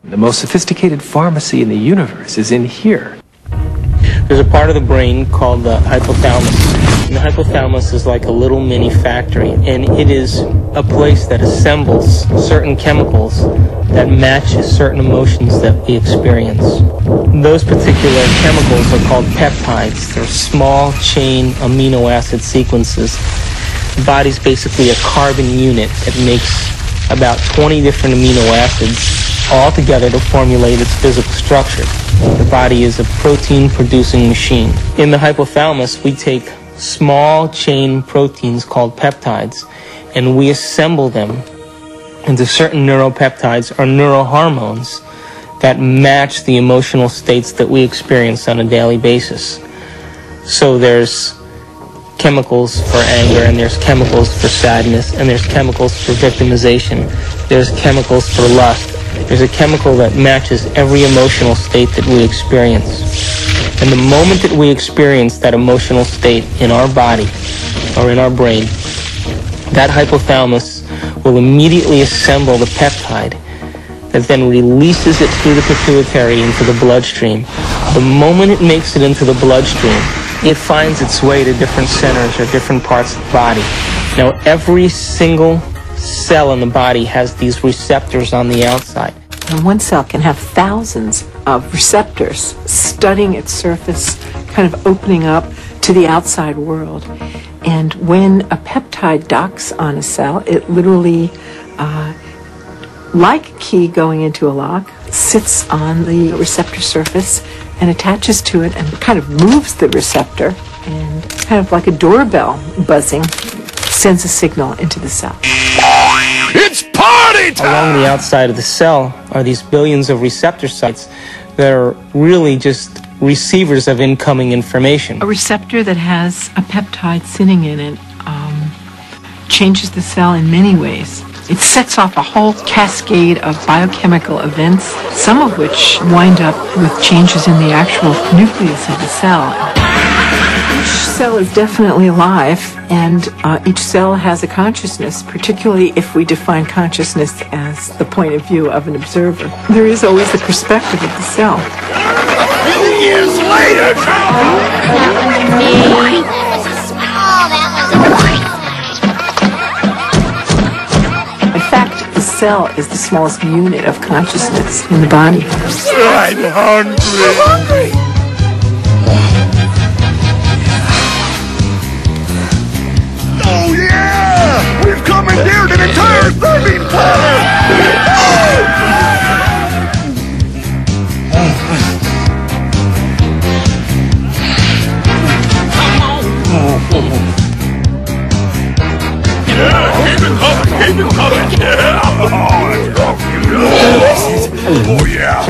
The most sophisticated pharmacy in the universe is in here. There's a part of the brain called the hypothalamus. And the hypothalamus is like a little mini factory, and it is a place that assembles certain chemicals that matches certain emotions that we experience. Those particular chemicals are called peptides. They're small chain amino acid sequences. The body's basically a carbon unit that makes about 20 different amino acids all together to formulate its physical structure. The body is a protein-producing machine. In the hypothalamus, we take small chain proteins called peptides, and we assemble them into certain neuropeptides or neurohormones that match the emotional states that we experience on a daily basis. So there's chemicals for anger, and there's chemicals for sadness, and there's chemicals for victimization, there's chemicals for lust. There's a chemical that matches every emotional state that we experience. And the moment that we experience that emotional state in our body or in our brain, that hypothalamus will immediately assemble the peptide that then releases it through the pituitary into the bloodstream. The moment it makes it into the bloodstream, it finds its way to different centers or different parts of the body. Now, every single cell in the body has these receptors on the outside. And one cell can have thousands of receptors studding its surface, kind of opening up to the outside world. And when a peptide docks on a cell, it literally, like a key going into a lock, sits on the receptor surface and attaches to it and kind of moves the receptor, and kind of like a doorbell buzzing, sends a signal into the cell. It's party time! Along the outside of the cell are these billions of receptor sites that are really just receivers of incoming information. A receptor that has a peptide sitting in it changes the cell in many ways. It sets off a whole cascade of biochemical events, some of which wind up with changes in the actual nucleus of the cell. Each cell is definitely alive, and each cell has a consciousness, particularly if we define consciousness as the point of view of an observer. There is always the perspective of the cell. Years later! In fact, the cell is the smallest unit of consciousness in the body. I'm hungry! Oh yeah! We've commandeered an entire serving planet! Yeah, keep it coming, keep it coming! Yeah! Oh, let's go! Oh yeah!